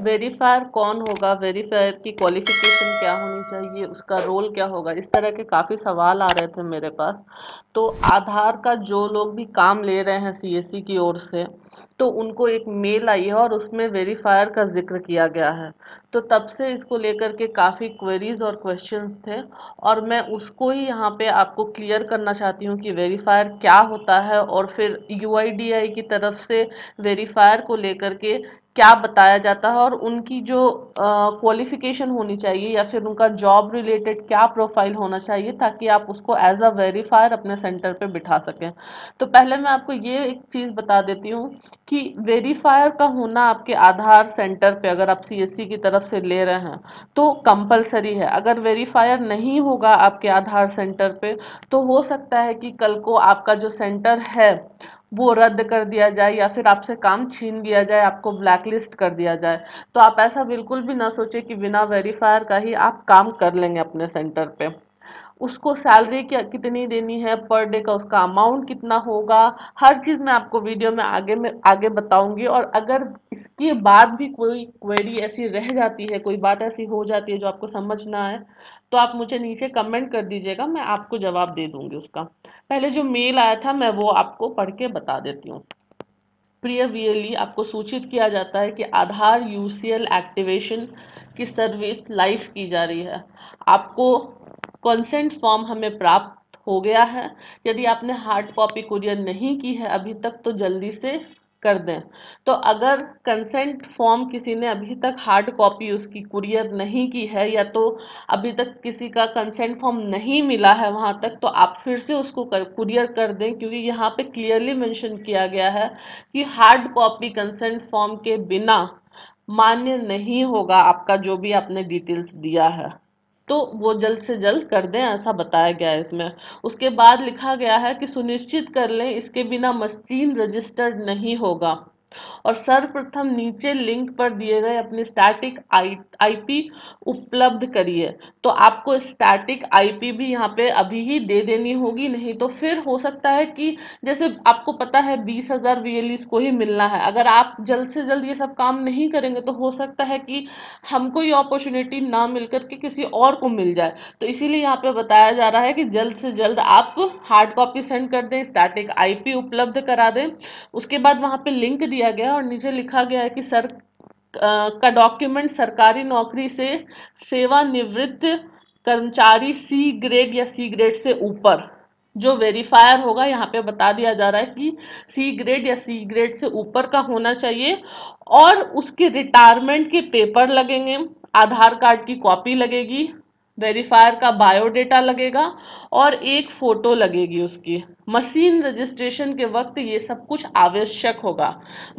Verifier कौन होगा, verifier की क्वालिफिकेशन क्या होनी चाहिए, उसका रोल क्या होगा, इस तरह के काफ़ी सवाल आ रहे थे मेरे पास। तो आधार का जो लोग भी काम ले रहे हैं सीएससी की ओर से, तो उनको एक मेल आई है और उसमें वेरीफायर का जिक्र किया गया है। तो तब से इसको लेकर के काफ़ी क्वेरीज और क्वेश्चंस थे, और मैं उसको ही यहाँ पे आपको क्लियर करना चाहती हूँ कि वेरीफायर क्या होता है, और फिर यूआईडीआई की तरफ से वेरीफायर को लेकर के क्या बताया जाता है, और उनकी जो क्वालिफिकेशन होनी चाहिए या फिर उनका जॉब रिलेटेड क्या प्रोफाइल होना चाहिए, ताकि आप उसको एज अ वेरीफायर अपने सेंटर पे बिठा सकें। तो पहले मैं आपको ये एक चीज़ बता देती हूँ कि वेरीफायर का होना आपके आधार सेंटर पे, अगर आप सीएससी की तरफ से ले रहे हैं तो कंपलसरी है। अगर वेरीफायर नहीं होगा आपके आधार सेंटर पे, तो हो सकता है कि कल को आपका जो सेंटर है वो रद्द कर दिया जाए, या फिर आपसे काम छीन लिया जाए, आपको ब्लैकलिस्ट कर दिया जाए। तो आप ऐसा बिल्कुल भी ना सोचे कि बिना वेरीफायर का ही आप काम कर लेंगे अपने सेंटर पे। उसको सैलरी क्या कितनी देनी है, पर डे का उसका अमाउंट कितना होगा, हर चीज़ मैं आपको वीडियो में आगे बताऊंगी। और अगर इसके बाद भी कोई क्वेरी ऐसी रह जाती है, कोई बात ऐसी हो जाती है जो आपको समझ ना आए, तो आप मुझे नीचे कमेंट कर दीजिएगा, मैं आपको जवाब दे दूंगी उसका। पहले जो मेल आया था मैं वो आपको पढ़ के बता देती हूँ। प्रिय वीएलई, आपको सूचित किया जाता है कि आधार यूसीएल एक्टिवेशन की सर्विस लाइव की जा रही है। आपको कंसेंट फॉर्म हमें प्राप्त हो गया है। यदि आपने हार्ड कॉपी कुरियर नहीं की है अभी तक, तो जल्दी से कर दें। तो अगर कंसेंट फॉर्म किसी ने अभी तक हार्ड कॉपी उसकी कुरियर नहीं की है, या तो अभी तक किसी का कंसेंट फॉर्म नहीं मिला है वहां तक, तो आप फिर से उसको कुरियर कर दें, क्योंकि यहाँ पे क्लियरली मेंशन किया गया है कि हार्ड कॉपी कंसेंट फॉर्म के बिना मान्य नहीं होगा आपका जो भी आपने डिटेल्स दिया है। तो वो जल्द से जल्द कर दें, ऐसा बताया गया है इसमें। उसके बाद लिखा गया है कि सुनिश्चित कर लें इसके बिना मशीन रजिस्टर्ड नहीं होगा, और सर्वप्रथम नीचे लिंक पर दिए गए अपनी स्टैटिक आईपी उपलब्ध करिए। तो आपको स्टैटिक आईपी भी यहाँ पे अभी ही दे देनी होगी, नहीं तो फिर हो सकता है कि जैसे आपको पता है 20,000 वीएलईस को ही मिलना है, अगर आप जल्द से जल्द ये सब काम नहीं करेंगे तो हो सकता है कि हमको ये अपॉर्चुनिटी ना मिल करके किसी और को मिल जाए। तो इसीलिए यहाँ पे बताया जा रहा है कि जल्द से जल्द आप हार्ड कॉपी सेंड कर दें, स्टैटिक आईपी उपलब्ध करा दें। उसके बाद वहाँ पे लिंक दिया गया और नीचे लिखा गया है कि सर का डॉक्यूमेंट सरकारी नौकरी से सेवानिवृत्त कर्मचारी सी ग्रेड या सी ग्रेड से ऊपर, जो वेरीफायर होगा यहाँ पे बता दिया जा रहा है कि सी ग्रेड या सी ग्रेड से ऊपर का होना चाहिए, और उसके रिटायरमेंट के पेपर लगेंगे, आधार कार्ड की कॉपी लगेगी, वेरीफायर का बायोडेटा लगेगा, और एक फोटो लगेगी उसकी। मशीन रजिस्ट्रेशन के वक्त ये सब कुछ आवश्यक होगा।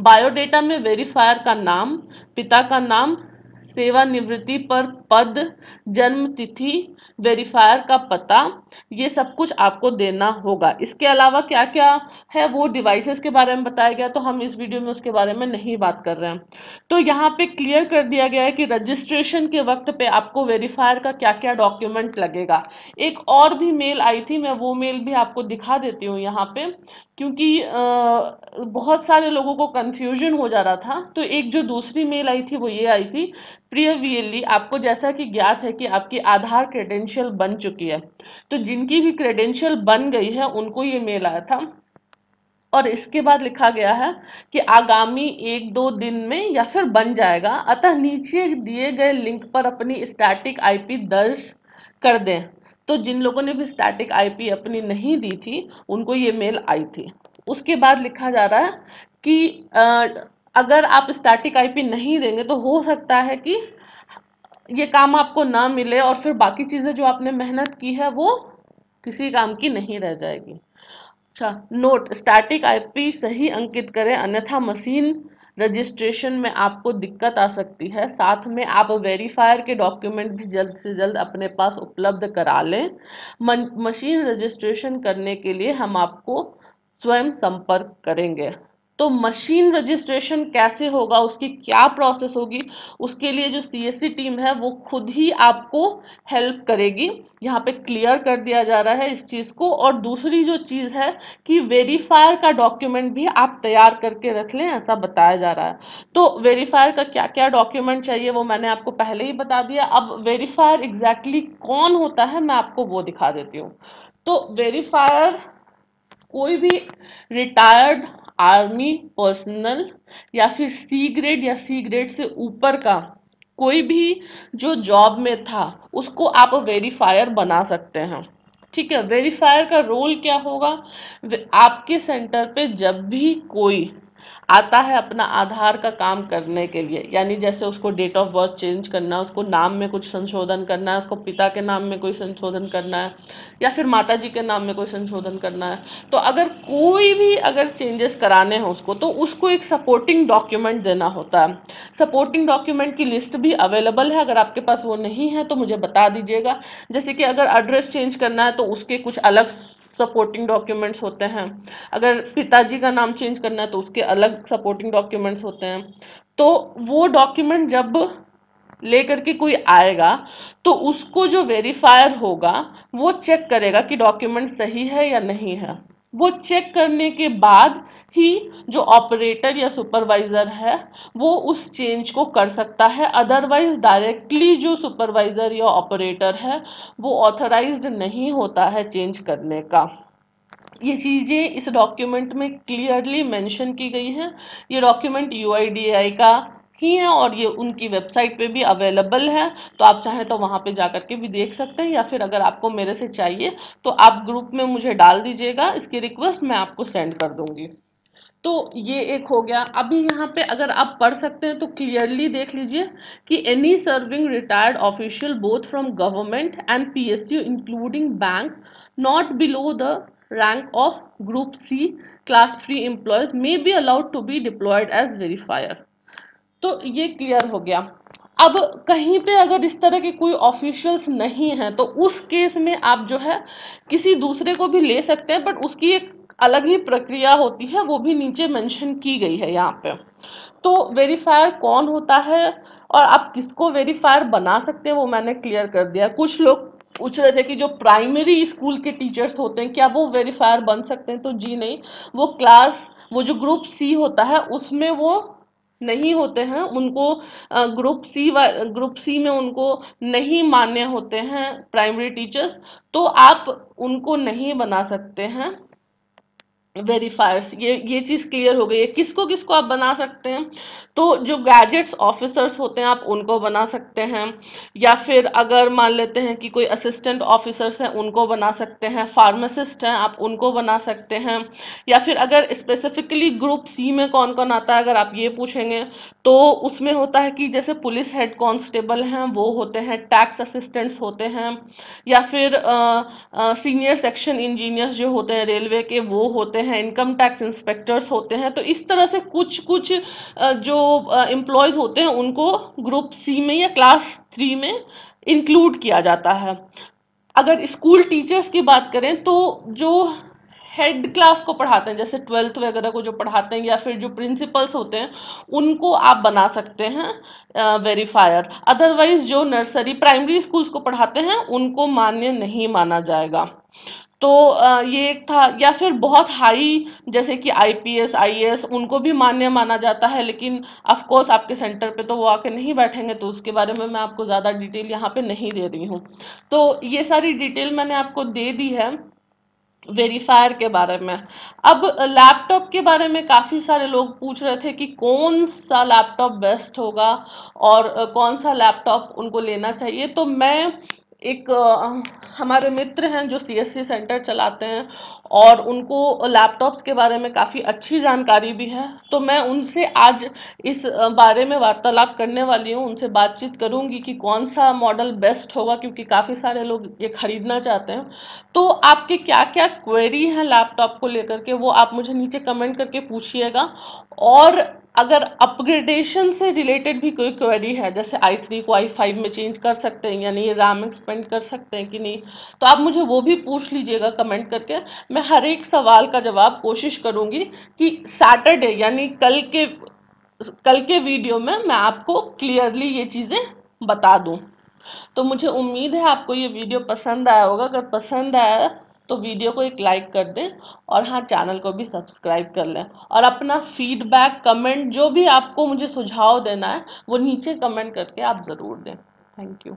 बायोडेटा में वेरीफायर का नाम, पिता का नाम, सेवानिवृत्ति पर पद, जन्म तिथि, वेरीफायर का पता, ये सब कुछ आपको देना होगा। इसके अलावा क्या क्या है वो डिवाइसेस के बारे में बताया गया, तो हम इस वीडियो में उसके बारे में नहीं बात कर रहे हैं। तो यहाँ पे क्लियर कर दिया गया है कि रजिस्ट्रेशन के वक्त पे आपको वेरीफायर का क्या क्या डॉक्यूमेंट लगेगा। एक और भी मेल आई थी, मैं वो मेल भी आपको दिखा देती हूँ यहाँ पे, क्योंकि बहुत सारे लोगों को कंफ्यूजन हो जा रहा था। तो एक जो दूसरी मेल आई थी वो ये आई थी, प्रिय वीएलई, आपको जैसा कि ज्ञात है कि आपकी आधार क्रेडेंशियल बन चुकी है। तो जिनकी भी क्रेडेंशियल बन गई है उनको ये मेल आया था, और इसके बाद लिखा गया है कि आगामी 1-2 दिन में या फिर बन जाएगा, अतः नीचे दिए गए लिंक पर अपनी स्टैटिक आईपी दर्ज कर दें। तो जिन लोगों ने भी स्टैटिक आईपी अपनी नहीं दी थी उनको ये मेल आई थी। उसके बाद लिखा जा रहा है कि अगर आप स्टैटिक आईपी नहीं देंगे तो हो सकता है कि ये काम आपको ना मिले, और फिर बाकी चीजें जो आपने मेहनत की है वो किसी काम की नहीं रह जाएगी। अच्छा, नोट, स्टैटिक आईपी सही अंकित करें, अन्यथा मशीन रजिस्ट्रेशन में आपको दिक्कत आ सकती है। साथ में आप वेरीफायर के डॉक्यूमेंट भी जल्द से जल्द अपने पास उपलब्ध करा लें। मशीन रजिस्ट्रेशन करने के लिए हम आपको स्वयं संपर्क करेंगे। तो मशीन रजिस्ट्रेशन कैसे होगा, उसकी क्या प्रोसेस होगी, उसके लिए जो सीएससी टीम है वो खुद ही आपको हेल्प करेगी। यहाँ पे क्लियर कर दिया जा रहा है इस चीज को। और दूसरी जो चीज है कि वेरीफायर का डॉक्यूमेंट भी आप तैयार करके रख लें, ऐसा बताया जा रहा है। तो वेरीफायर का क्या क्या डॉक्यूमेंट चाहिए वो मैंने आपको पहले ही बता दिया। अब वेरीफायर एग्जैक्टली कौन होता है मैं आपको वो दिखा देती हूँ। तो वेरीफायर कोई भी रिटायर्ड आर्मी पर्सनल या फिर सी ग्रेड या सी ग्रेड से ऊपर का कोई भी जो जॉब में था उसको आप वेरीफायर बना सकते हैं। ठीक है, वेरीफायर का रोल क्या होगा, आपके सेंटर पे जब भी कोई आता है अपना आधार का काम करने के लिए, यानी जैसे उसको डेट ऑफ बर्थ चेंज करना है, उसको नाम में कुछ संशोधन करना है, उसको पिता के नाम में कोई संशोधन करना है या फिर माता जी के नाम में कोई संशोधन करना है, तो अगर कोई भी अगर चेंजेस कराने हैं उसको, तो उसको एक सपोर्टिंग डॉक्यूमेंट देना होता है। सपोर्टिंग डॉक्यूमेंट की लिस्ट भी अवेलेबल है, अगर आपके पास वो नहीं है तो मुझे बता दीजिएगा। जैसे कि अगर एड्रेस चेंज करना है तो उसके कुछ अलग सपोर्टिंग डॉक्यूमेंट्स होते हैं, अगर पिताजी का नाम चेंज करना है तो उसके अलग सपोर्टिंग डॉक्यूमेंट्स होते हैं। तो वो डॉक्यूमेंट जब लेकर के कोई आएगा तो उसको जो वेरीफायर होगा वो चेक करेगा कि डॉक्यूमेंट सही है या नहीं है। वो चेक करने के बाद ही जो ऑपरेटर या सुपरवाइजर है वो उस चेंज को कर सकता है, अदरवाइज डायरेक्टली जो सुपरवाइजर या ऑपरेटर है वो ऑथराइज्ड नहीं होता है चेंज करने का। ये चीज़ें इस डॉक्यूमेंट में क्लियरली मेंशन की गई हैं। ये डॉक्यूमेंट यूआईडीएआई का ही है और ये उनकी वेबसाइट पे भी अवेलेबल है, तो आप चाहें तो वहाँ पे जा करके भी देख सकते हैं, या फिर अगर आपको मेरे से चाहिए तो आप ग्रुप में मुझे डाल दीजिएगा, इसकी रिक्वेस्ट मैं आपको सेंड कर दूंगी। तो ये एक हो गया। अभी यहाँ पे अगर आप पढ़ सकते हैं तो क्लियरली देख लीजिए कि any serving retired official both from government and PSU including bank not below the rank of group C class 3 employees may be allowed to be deployed as verifier. तो ये क्लियर हो गया। अब कहीं पे अगर इस तरह के कोई ऑफिशियल्स नहीं है तो उस केस में आप जो है किसी दूसरे को भी ले सकते हैं, बट उसकी एक अलग ही प्रक्रिया होती है, वो भी नीचे मेंशन की गई है यहाँ पे। तो वेरीफायर कौन होता है और आप किसको वेरीफायर बना सकते हैं वो मैंने क्लियर कर दिया। कुछ लोग पूछ रहे थे कि जो प्राइमरी स्कूल के टीचर्स होते हैं क्या वो वेरीफायर बन सकते हैं, तो जी नहीं, वो जो ग्रुप सी होता है उसमें वो नहीं होते हैं, उनको ग्रुप सी में उनको नहीं मान्य होते हैं प्राइमरी टीचर्स, तो आप उनको नहीं बना सकते हैं वेरीफायर्स। ये चीज क्लियर हो गई है। किसको किसको आप बना सकते हैं, तो जो गैजेट्स ऑफिसर्स होते हैं आप उनको बना सकते हैं, या फिर अगर मान लेते हैं कि कोई असिस्टेंट ऑफिसर्स हैं उनको बना सकते हैं, फार्मासिस्ट हैं आप उनको बना सकते हैं, या फिर अगर स्पेसिफिकली ग्रुप सी में कौन कौन आता है अगर आप ये पूछेंगे तो उसमें होता है कि जैसे पुलिस हेड कांस्टेबल हैं वो होते हैं, टैक्स असिस्टेंट्स होते हैं, या फिर सीनियर सेक्शन इंजीनियर्स जो होते हैं रेलवे के वो होते हैं, इनकम टैक्स इंस्पेक्टर्स होते हैं। तो इस तरह से कुछ कुछ जो एम्प्लॉयज होते हैं उनको ग्रुप सी में या क्लास 3 में इंक्लूड किया जाता है। अगर स्कूल टीचर्स की बात करें तो जो हेड क्लास को पढ़ाते हैं जैसे 12th वगैरह को जो पढ़ाते हैं या फिर जो प्रिंसिपल्स होते हैं उनको आप बना सकते हैं वेरीफायर। अदरवाइज जो नर्सरी प्राइमरी स्कूल्स को पढ़ाते हैं उनको मान्य नहीं माना जाएगा। तो ये एक था। या फिर बहुत हाई जैसे कि आईपीएस आईएएस उनको भी मान्य माना जाता है, लेकिन ऑफ कोर्स आपके सेंटर पे तो वो आके नहीं बैठेंगे, तो उसके बारे में मैं आपको ज़्यादा डिटेल यहाँ पे नहीं दे रही हूँ। तो ये सारी डिटेल मैंने आपको दे दी है वेरीफायर के बारे में। अब लैपटॉप के बारे में काफ़ी सारे लोग पूछ रहे थे कि कौन सा लैपटॉप बेस्ट होगा और कौन सा लैपटॉप उनको लेना चाहिए। तो मैं एक हमारे मित्र हैं जो सीएससी सेंटर चलाते हैं और उनको लैपटॉप्स के बारे में काफ़ी अच्छी जानकारी भी है, तो मैं उनसे आज इस बारे में वार्तालाप करने वाली हूँ, उनसे बातचीत करूँगी कि कौन सा मॉडल बेस्ट होगा, क्योंकि काफ़ी सारे लोग ये खरीदना चाहते हैं। तो आपके क्या क्या क्वेरी हैं लैपटॉप को लेकर के वो आप मुझे नीचे कमेंट करके पूछिएगा। और अगर अपग्रेडेशन से रिलेटेड भी कोई क्वेरी है, जैसे i3 को i5 में चेंज कर सकते हैं या नहीं, रैम एक्सपेंड कर सकते हैं कि नहीं, तो आप मुझे वो भी पूछ लीजिएगा कमेंट करके। मैं हर एक सवाल का जवाब कोशिश करूंगी कि सैटरडे यानी कल के वीडियो में मैं आपको क्लियरली ये चीज़ें बता दूं। तो मुझे उम्मीद है आपको ये वीडियो पसंद आया होगा। अगर पसंद आया तो वीडियो को एक लाइक कर दें, और हाँ, चैनल को भी सब्सक्राइब कर लें, और अपना फीडबैक कमेंट जो भी आपको मुझे सुझाव देना है वो नीचे कमेंट करके आप ज़रूर दें। Thank you.